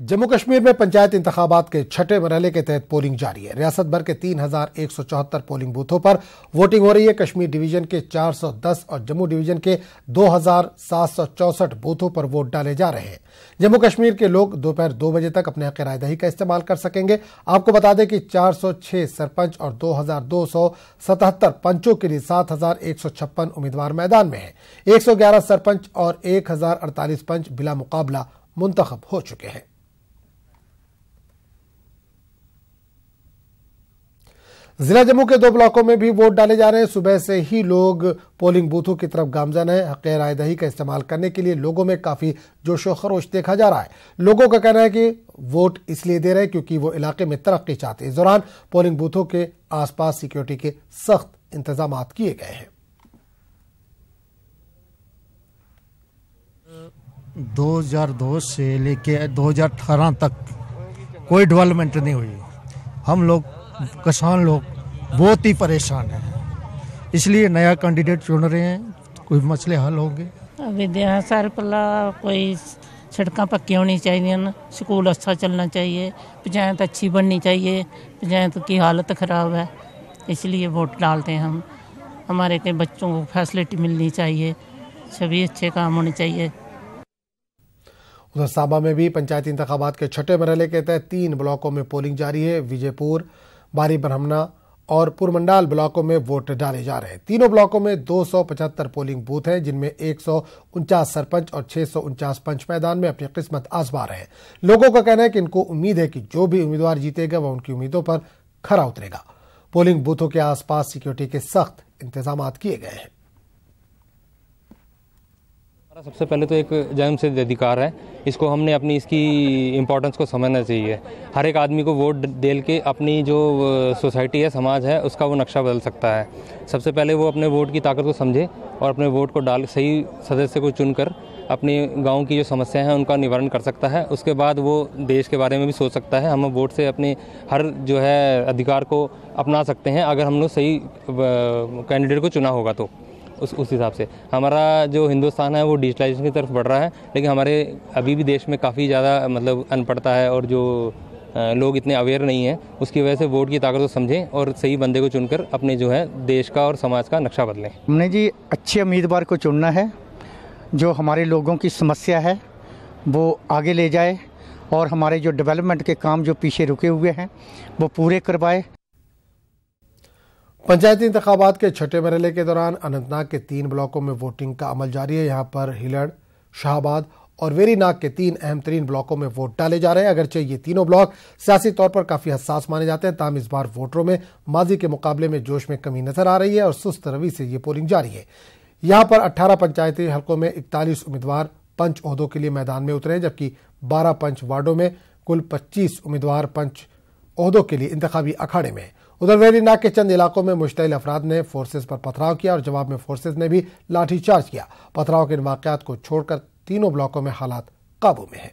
जम्मू कश्मीर में पंचायत इंतखाबात के छठे मरहले के तहत पोलिंग जारी है। रियासत भर के 3,174 पोलिंग बूथों पर वोटिंग हो रही है। कश्मीर डिवीजन के 410 और जम्मू डिवीजन के 2,764 बूथों पर वोट डाले जा रहे हैं। जम्मू कश्मीर के लोग दोपहर 2 बजे तक अपने हक राय दही का इस्तेमाल कर सकेंगे। आपको बता दें कि 406 सरपंच और 2,277 पंचों के लिए 7,156 उम्मीदवार मैदान में हैं। 111 सरपंच और 1,048 पंच बिला मुकाबला मुंतखब हो चुके हैं। जिला जम्मू के 2 ब्लॉकों में भी वोट डाले जा रहे हैं। सुबह से ही लोग पोलिंग बूथों की तरफ गामजन है। हक राय दही का इस्तेमाल करने के लिए लोगों में काफी जोशो खरोश देखा जा रहा है। लोगों का कहना है कि वोट इसलिए दे रहे हैं क्योंकि वो इलाके में तरक्की चाहते हैं। इस दौरान पोलिंग बूथों के आसपास सिक्योरिटी के सख्त इंतजाम किए गए हैं। 2002 से लेके 2018 तक कोई डेवलपमेंट नहीं हुई। हम लोग किसान लोग बहुत ही परेशान हैं, इसलिए नया कैंडिडेट चुन रहे हैं, कोई मसले हल होंगे। अभी साल पहला कोई सड़कें पक्की होनी चाहिए, स्कूल अच्छा चलना चाहिए, पंचायत अच्छी बननी चाहिए। पंचायत की हालत ख़राब है, इसलिए वोट डालते हैं हम। हमारे के बच्चों को फैसिलिटी मिलनी चाहिए, सभी अच्छे काम होने चाहिए। उधर साबा में भी पंचायती इंतखाबात के छठे मरहले के तहत 3 ब्लॉकों में पोलिंग जारी है। विजयपुर, बारी ब्रह्मणा और पुरमंडाल ब्लॉकों में वोट डाले जा रहे हैं। तीनों ब्लॉकों में 275 पोलिंग बूथ हैं, जिनमें 149 सरपंच और 649 पंच मैदान में अपनी किस्मत आजमा रहे हैं। लोगों का कहना है कि इनको उम्मीद है कि जो भी उम्मीदवार जीतेगा वह उनकी उम्मीदों पर खरा उतरेगा। पोलिंग बूथों के आसपास सिक्योरिटी के सख्त इंतजाम किए गए हैं। सबसे पहले तो एक जन्म सिद्ध अधिकार है, इसको हमने अपनी इसकी इम्पोर्टेंस को समझना चाहिए। हर एक आदमी को वोट दे के अपनी जो सोसाइटी है, समाज है, उसका वो नक्शा बदल सकता है। सबसे पहले वो अपने वोट की ताकत को समझे और अपने वोट को डाल सही सदस्य को चुनकर अपने गांव की जो समस्याएं हैं उनका निवारण कर सकता है। उसके बाद वो देश के बारे में भी सोच सकता है। हम वोट से अपने हर जो है अधिकार को अपना सकते हैं अगर हमने सही कैंडिडेट को चुना होगा तो उस हिसाब से। हमारा जो हिंदुस्तान है वो डिजिटलाइजेशन की तरफ बढ़ रहा है, लेकिन हमारे अभी भी देश में काफ़ी ज़्यादा मतलब अनपढ़ता है और जो लोग इतने अवेयर नहीं हैं, उसकी वजह से वोट की ताकत को समझें और सही बंदे को चुनकर अपने जो है देश का और समाज का नक्शा बदलें। हमने जी अच्छे उम्मीदवार को चुनना है जो हमारे लोगों की समस्या है वो आगे ले जाए और हमारे जो डेवलपमेंट के काम जो पीछे रुके हुए हैं वो पूरे करवाए। पंचायती इंतखाबात के छठे मरहले के दौरान अनंतनाग के 3 ब्लॉकों में वोटिंग का अमल जारी है। यहाँ पर हिलड़, शाहबाद और वेरीनाग के 3 अहम तरीन ब्लॉकों में वोट डाले जा रहे हैं। अगरचे ये तीनों ब्लॉक सियासी तौर पर काफी हसास माने जाते हैं, ताहम इस बार वोटरों में माजी के मुकाबले में जोश में कमी नजर आ रही है और सुस्त रवि से ये पोलिंग जारी है। यहाँ पर 18 पंचायती हलकों में 41 उम्मीदवार पंच ओहदों के लिए मैदान में उतरे हैं, जबकि 12 पंच वार्डों में कुल 25 उम्मीदवार पंच ओहदों के लिए इंतखाबी अखाड़े में। उधर वेरीनाग के चंद इलाकों में मुश्तइल अफराद ने फोर्सेज पर पथराव किया और जवाब में फोर्सेज ने भी लाठीचार्ज किया। पथराव के इन वाकयात को छोड़कर तीनों ब्लॉकों में हालात काबू में हैं।